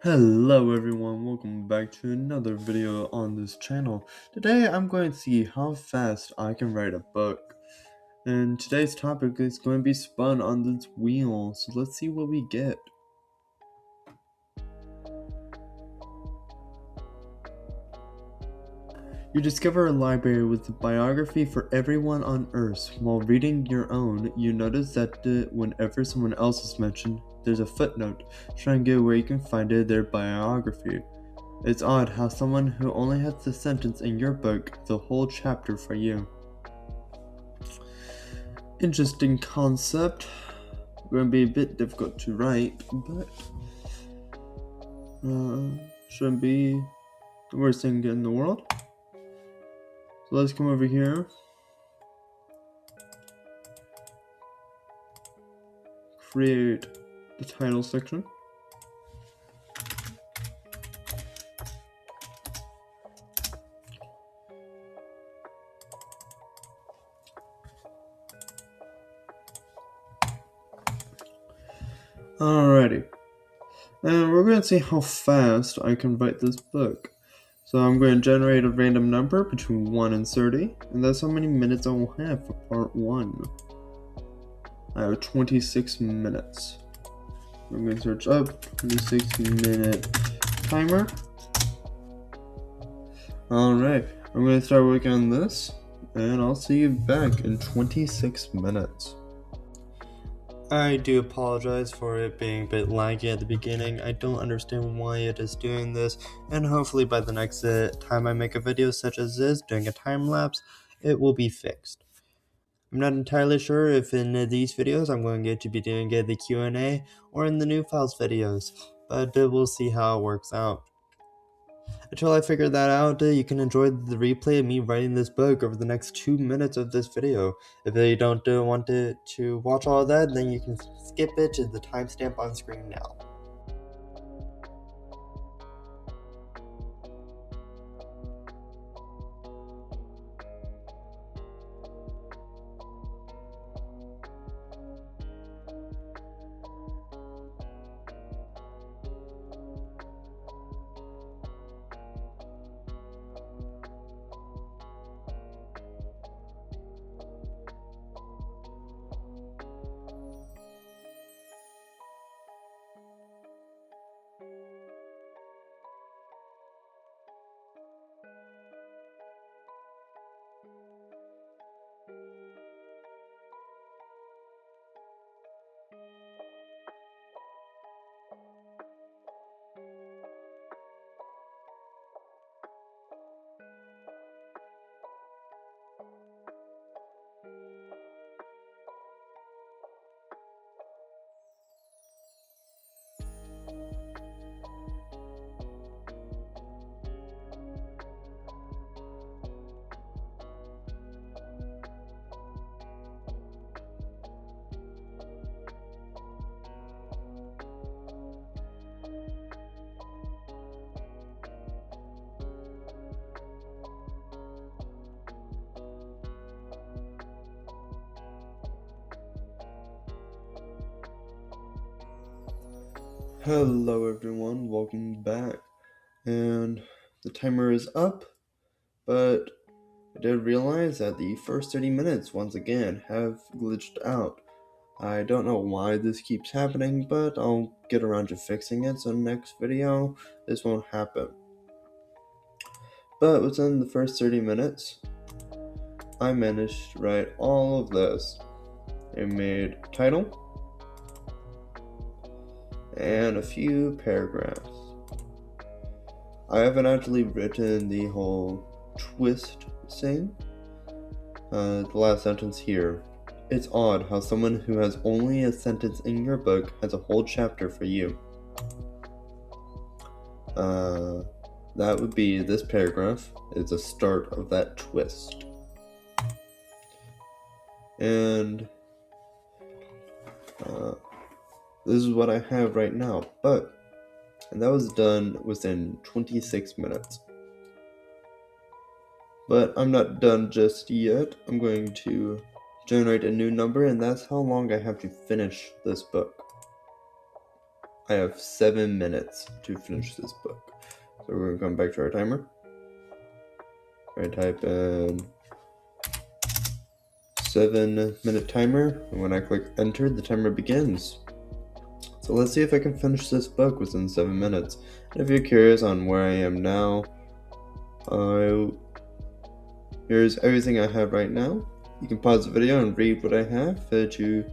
Hello everyone, welcome back to another video on this channel. Today I'm going to see how fast I can write a book. And today's topic is going to be spun on this wheel, so let's see what we get. You discover a library with a biography for everyone on Earth. While reading your own, you notice that whenever someone else is mentioned, there's a footnote. Try and get where you can find their biography. It's odd how someone who only has the sentence in your book has a whole chapter for you. Interesting concept. Going to be a bit difficult to write, but shouldn't be the worst thing in the world. So let's come over here. Create the title section. Alrighty. And we're going to see how fast I can write this book. So I'm going to generate a random number between 1 and 30, and that's how many minutes I will have for part 1. I have 26 minutes. I'm going to search up 26-minute timer. Alright, I'm going to start working on this, and I'll see you back in 26 minutes. I do apologize for it being a bit laggy at the beginning. I don't understand why it is doing this, and hopefully by the next time I make a video such as this, doing a time lapse, it will be fixed. I'm not entirely sure if in these videos I'm going to be doing the Q&A or in the new files videos, but we'll see how it works out. Until I figure that out, you can enjoy the replay of me writing this book over the next 2 minutes of this video. If you don't want to watch all of that, then you can skip it to the timestamp on screen now. Hello everyone, welcome back. And the timer is up, but I did realize that the first 30 minutes once again have glitched out. I don't know why this keeps happening, but I'll get around to fixing it, so next video this won't happen. But within the first 30 minutes, I managed to write all of this. I made a title and a few paragraphs. I haven't actually written the whole twist thing. The last sentence here. It's odd how someone who has only a sentence in your book has a whole chapter for you. That would be this paragraph. It's the start of that twist. And this is what I have right now, and that was done within 26 minutes. But I'm not done just yet. I'm going to generate a new number, and that's how long I have to finish this book. I have 7 minutes to finish this book. So we're gonna come back to our timer. I type in 7-minute timer, and when I click enter, the timer begins. So let's see if I can finish this book within 7 minutes. And if you're curious on where I am now, here's everything I have right now. You can pause the video and read what I have to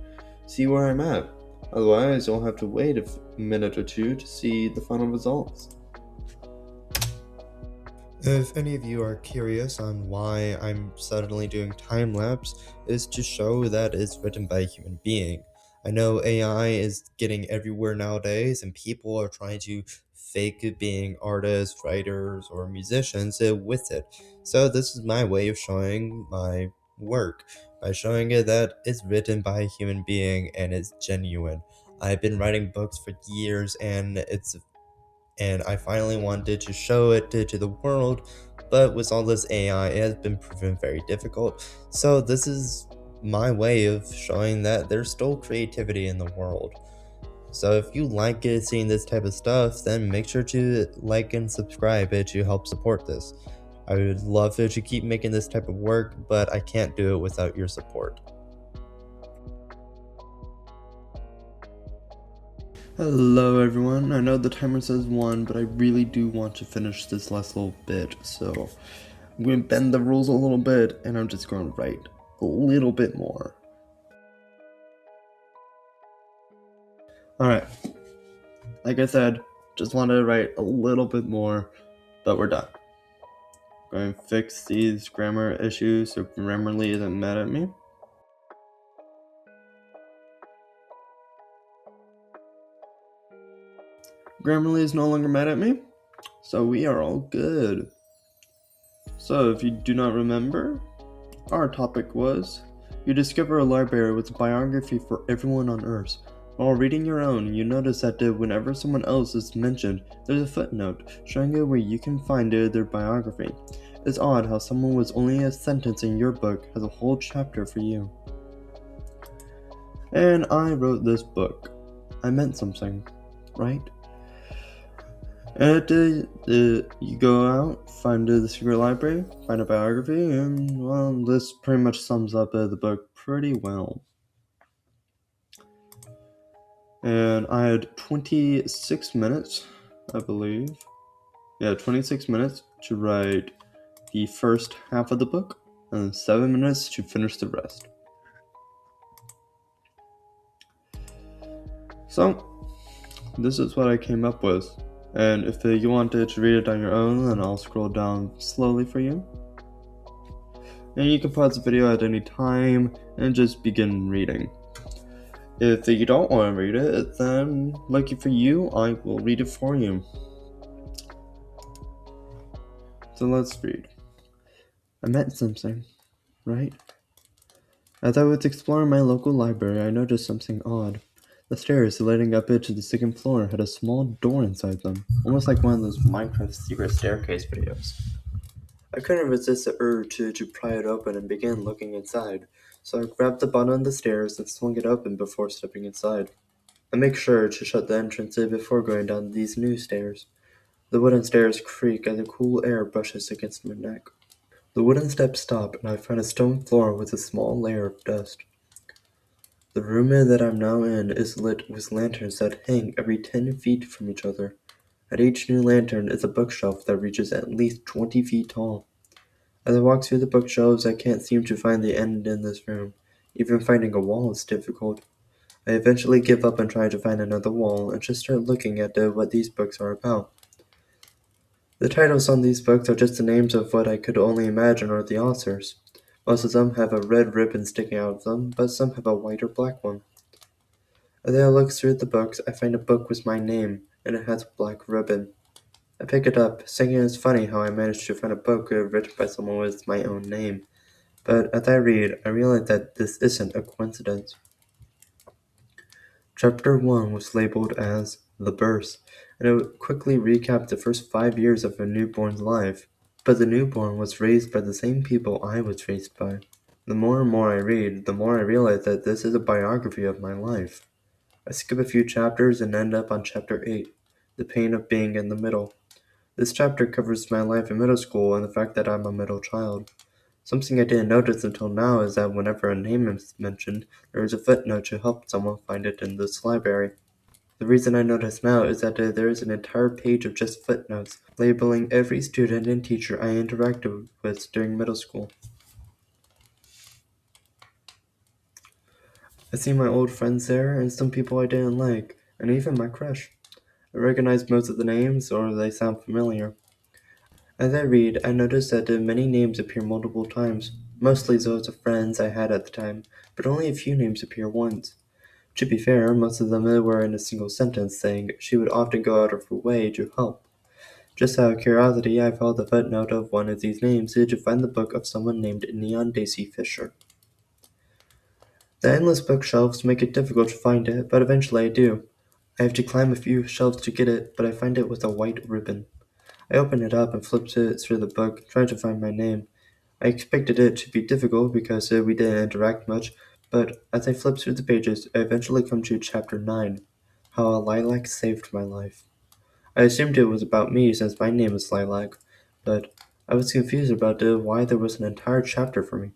see where I'm at. Otherwise, you'll have to wait a minute or two to see the final results. If any of you are curious on why I'm suddenly doing time-lapse, is to show that it's written by a human being. I know AI is getting everywhere nowadays, and people are trying to fake it being artists, writers, or musicians with it. So this is my way of showing my work, by showing it that it's written by a human being and it's genuine. I've been writing books for years, and I finally wanted to show it to the world, but with all this AI, it has been proven very difficult. So this is my way of showing that there's still creativity in the world. So if you like seeing this type of stuff, then make sure to like and subscribe to help support this. I would love to keep making this type of work, but I can't do it without your support. Hello everyone, I know the timer says 1, but I really do want to finish this last little bit, so I'm going to bend the rules a little bit, and I'm just going to write a little bit more. Alright, like I said, just wanted to write a little bit more, but we're done. Going to fix these grammar issues so Grammarly isn't mad at me. Grammarly is no longer mad at me, so we are all good. So if you do not remember, our topic was, you discover a library with a biography for everyone on Earth. While reading your own, you notice that whenever someone else is mentioned, there's a footnote showing you where you can find their biography. It's odd how someone with only a sentence in your book has a whole chapter for you. And I wrote this book. I meant something, right? And you go out, find the secret library, find a biography, and well, this pretty much sums up the book pretty well. And I had 26 minutes, I believe. Yeah, 26 minutes to write the first half of the book, and 7 minutes to finish the rest. So, this is what I came up with. And if you wanted to read it on your own, then I'll scroll down slowly for you. And you can pause the video at any time and just begin reading. If you don't want to read it, then lucky for you, I will read it for you. So let's read. I meant something, right? As I was exploring my local library, I noticed something odd. The stairs leading up into the second floor had a small door inside them, almost like one of those Minecraft secret staircase videos. I couldn't resist the urge to pry it open and begin looking inside, so I grabbed the button on the stairs and swung it open before stepping inside. I make sure to shut the entrance before going down these new stairs. The wooden stairs creak as the cool air brushes against my neck. The wooden steps stop, and I find a stone floor with a small layer of dust. The room that I'm now in is lit with lanterns that hang every 10 feet from each other. At each new lantern is a bookshelf that reaches at least 20 feet tall. As I walk through the bookshelves, I can't seem to find the end in this room. Even finding a wall is difficult. I eventually give up on trying to find another wall and just start looking at what these books are about. The titles on these books are just the names of what I could only imagine are the authors. Most of them have a red ribbon sticking out of them, but some have a white or black one. As I look through the books, I find a book with my name, and it has a black ribbon. I pick it up, thinking it's funny how I managed to find a book written by someone with my own name. But as I read, I realize that this isn't a coincidence. Chapter 1 was labeled as The Birth, and it would quickly recap the first 5 years of a newborn's life. But the newborn was raised by the same people I was raised by. The more and more I read, the more I realize that this is a biography of my life. I skip a few chapters and end up on chapter 8, The Pain of Being in the Middle. This chapter covers my life in middle school and the fact that I'm a middle child. Something I didn't notice until now is that whenever a name is mentioned, there is a footnote to help someone find it in this library. The reason I notice now is that there is an entire page of just footnotes, labeling every student and teacher I interacted with during middle school. I see my old friends there, and some people I didn't like, and even my crush. I recognize most of the names, or they sound familiar. As I read, I notice that many names appear multiple times, mostly those of friends I had at the time, but only a few names appear once. To be fair, most of them were in a single sentence saying she would often go out of her way to help. Just out of curiosity, I followed the footnote of one of these names to find the book of someone named Neon Daisy Fisher. The endless bookshelves make it difficult to find it, but eventually I do. I have to climb a few shelves to get it, but I find it with a white ribbon. I open it up and flip through the book, trying to find my name. I expected it to be difficult because we didn't interact much, but as I flip through the pages, I eventually come to chapter 9, How a Lilac Saved My Life. I assumed it was about me since my name is Lilac, but I was confused about why there was an entire chapter for me.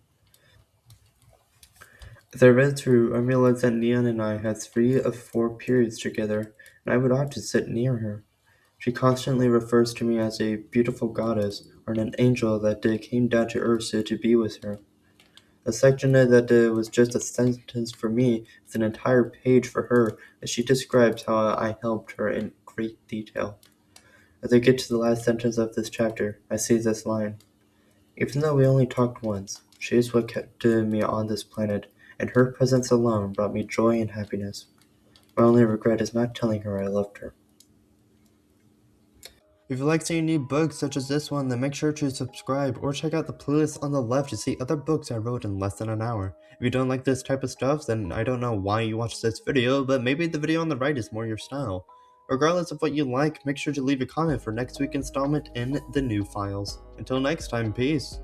As I read through, I realized that Neon and I had 3 of 4 periods together, and I would often sit near her. She constantly refers to me as a beautiful goddess or an angel that came down to earth to be with her. A section that was just a sentence for me is an entire page for her as she describes how I helped her in great detail. As I get to the last sentence of this chapter, I see this line. Even though we only talked once, she is what kept me on this planet, and her presence alone brought me joy and happiness. My only regret is not telling her I loved her. If you like seeing new books such as this one, then make sure to subscribe or check out the playlist on the left to see other books I wrote in less than an hour. If you don't like this type of stuff, then I don't know why you watched this video, but maybe the video on the right is more your style. Regardless of what you like, make sure to leave a comment for next week's installment in the new files. Until next time, peace.